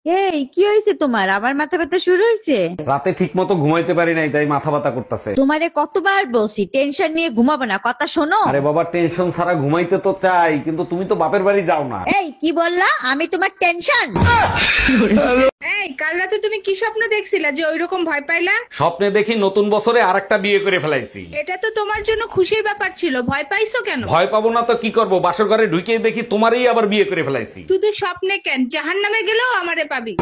এই কি হয়েছে তোমার? আবার মাথা ব্যথা শুরু হয়েছে? রাতে ঠিক মতো ঘুমাইতে পারি নাই, তাই মাথা ব্যথা করতেছে। তোমারে কতবার বলছি টেনশন নিয়ে ঘুমাবো না, কথা শোনো। আরে বাবা, টেনশন ছাড়া ঘুমাইতে তো চাই, কিন্তু তুমি তো বাপের বাড়ি যাও না। এই কি বললা? আমি তোমার টেনশন? এই কাল রাতে তুমি কি স্বপ্ন দেখছিলা যে ওইরকম ভয় পাইলা? স্বপ্নে দেখি নতুন বছরে আরেকটা বিয়ে করে ফেলাইছি। এটা তো তোমার জন্য খুশির ব্যাপার ছিল, ভয় পাইছো কেন? ভয় পাবো না তো কি করব, বাসর ঘরে ঢুকে দেখি তোমারই আবার বিয়ে করে ফেলাইছি। শুধু স্বপ্নে কেন, জাহান্নামে গেলেও আমারে পাবি।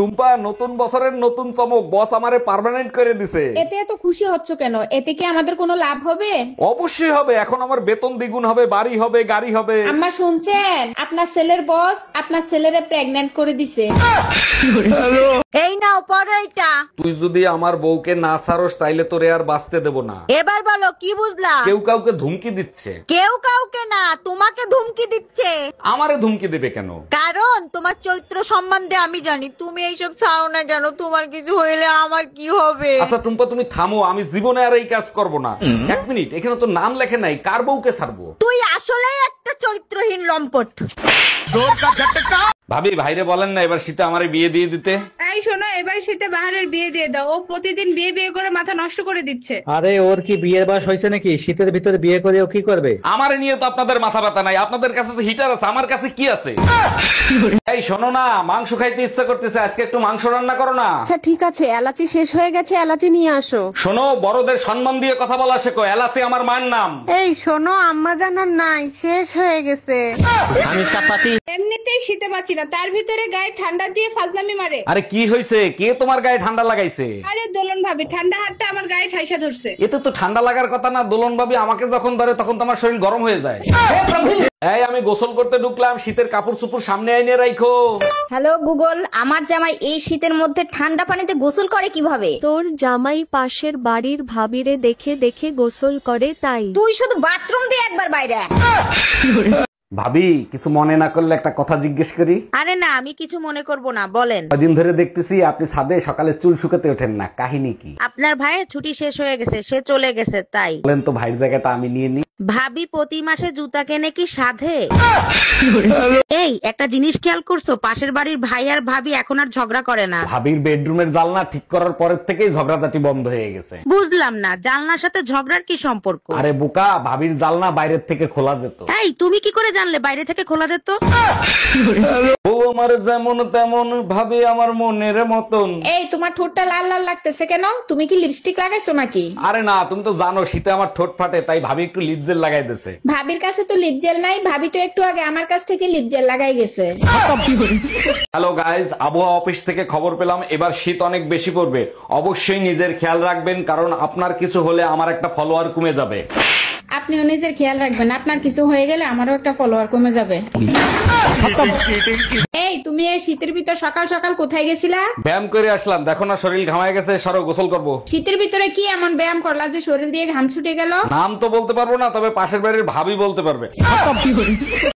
টুম্পা, নতুন বছরের নতুন চমক, বস আমারে পার্মানেন্ট করে দিছে। এতে এত খুশি হচ্ছ কেন? এতে কি আমাদের কোনো লাভ হবে? অবশ্যই হবে, এখন আমার বেতন দ্বিগুণ হবে, বাড়ি হবে, গাড়ি হবে। আম্মা শুনছেন, আপনার ছেলের বস আপনার ছেলেরে প্রেগন্যান্ট করে দিছে। এই নাও পড়ো এটা। তুই যদি আমার বউকে না ছাড়স তাইলে তোরে আর বাঁচতে দেব না। এবার বলো কি বুঝলা? কেউ কাউকে ধুমকি দিচ্ছে। কেউ কাউকে না, তোমাকে ধুমকি দিচ্ছে। আমারে ধুমকি দেবে কেন? কারণ তোমার চরিত্র সম্বন্ধে আমি জানি। তুমি এইসব ছাড়ো না, জানো তোমার কিছু হইলে আমার কি হবে। আচ্ছা টুম্পা, তুমি থামো, আমি জীবনে আর এই কাজ করব না। এক মিনিট, এখানে তো নাম লেখে নাই, কার বউকে ছাড়বো? তুই আসলেই একটা চরিত্রহীন লম্পট। ভাবি, ভাইরে বলেন না এবার শীতে আমারে বিয়ে দিয়ে দিতে। এই শোনো, এবার শীতে বাহারের বিয়ে দিয়ে দাও। ও প্রতিদিন বিয়ে বিয়ে করে মাথা নষ্ট করে দিচ্ছে। আরে ওর কি বিয়ের বয়স হয়েছে নাকি? শীতের ভিতরে বিয়ে করে ও কি করবে? আমারে নিয়ে তো আপনাদের মাথা ব্যথা নাই, আপনাদের কাছে তো হিটার আছে, আমার কাছে কি আছে? এই শোনো না, মাংস খাইতে ইচ্ছা করতেছে, আজকে একটু মাংস রান্না করো না। আচ্ছা ঠিক আছে, এলাচি শেষ হয়ে গেছে, এলাচি নিয়ে আসো। শোনো, বড়দের সম্মান দিয়ে কথা বলা শেখো, এলাচি আমার মায়ের নাম। এই শোনো, আম্মা জানার নাই, শেষ হয়ে গেছে। এমনিতেই শীতে বাঁচি না, তার ভিতরে গায়ে ঠান্ডা দিয়ে ফাজলামি মারে। আরে কি হয়েছে, কে তোমার গায়ে ঠান্ডা লাগাইছে? আরে দোলন ভাবি, ঠান্ডা হাতটা আমার গায়ে ঠাইসা ধরছে। এতে তো ঠান্ডা লাগার কথা না, দোলন ভাবি আমাকে যখন ধরে তখন তো আমার শরীর গরম হয়ে যায়। এই আমি গোসল করতে ঢুকলাম, শীতের কাপড় চুপড় সামনে আইনে রাখো। হ্যালো গুগল, আমার জামাই এই শীতের মধ্যে ঠান্ডা পানিতে গোসল করে কিভাবে? তোর জামাই পাশের বাড়ির ভাবিরে দেখে দেখে গোসল করে তাই। তুই শুধু বাথরুম দিয়ে একবার বাইরে আয়। ভাবি, কিছু মনে না করলে একটা কথা জিজ্ঞেস করি? আরে না, আমি কিছু মনে করব না, বলেন। কদিন ধরে দেখতেছি আপনি ছাদে সকালে চুল শুকাতে ওঠেন না, কাহিনী কি? আপনার ভাইয়ের ছুটি শেষ হয়ে গেছে, সে চলে গেছে তাই। বলেন তো, ভাইয়ের জায়গাটা আমি নিয়ে নিই। ভাবি প্রতি মাসে জুতা কেনে কি সাধে? এই একটা জিনিস খেয়াল করছো, পাশের বাড়ির ভাই আর ভাবি এখন আর ঝগড়া করে না। ভাবির বেডরুমের জানলা ঠিক করার পরের থেকেই ঝগড়াঝাটি বন্ধ হয়ে গেছে। বুঝলাম না, জানলার সাথে ঝগড়ার কি সম্পর্ক? আরে বোকা, ভাবির জানলা বাইরের থেকে খোলা যেত। এই তুমি কি করে জানলে বাইরে থেকে খোলা যেত? ও আমার যেমন তেমন, ভাবি আমার মনের মতন। এই তোমার ঠোঁটটা লাল লাল লাগতেছে কেন? তুমি কি লিপস্টিক লাগাইছো নাকি? আরে না, তুমি তো জানো শীতে আমার ঠোঁট ফাটে, তাই ভাবি একটু লিপ জেল লাগাই দিয়েছে। ভাবির কাছে তো লিপ জেল নাই, ভাবি তো একটু আগে আমার কাছ থেকে লিপ জেল লাগাই গেছে। হ্যালো গাইজ, আবহাওয়া অফিস থেকে খবর পেলাম এবার শীত অনেক বেশি পড়বে। অবশ্যই নিজের খেয়াল রাখবেন, কারণ আপনার কিছু হলে আমার একটা ফলোয়ার কমে যাবে। আপনিও নিজের খেয়াল রাখবেন, আপনার কিছু হয়ে গেলে আমারও একটা ফলোয়ার কমে যাবে। এই তুমি এই শীতের ভিতর সকাল সকাল কোথায় গেছিলা? ব্যায়াম করে আসলাম, দেখো না শরীর ঘামায় গেছে, সরো গোসল করবো। শীতের ভিতরে কি এমন ব্যায়াম করলা যে শরীর দিয়ে ঘাম ছুটে গেল? নাম তো বলতে পারবো না, তবে পাশের বাড়ির ভাবি বলতে পারবে।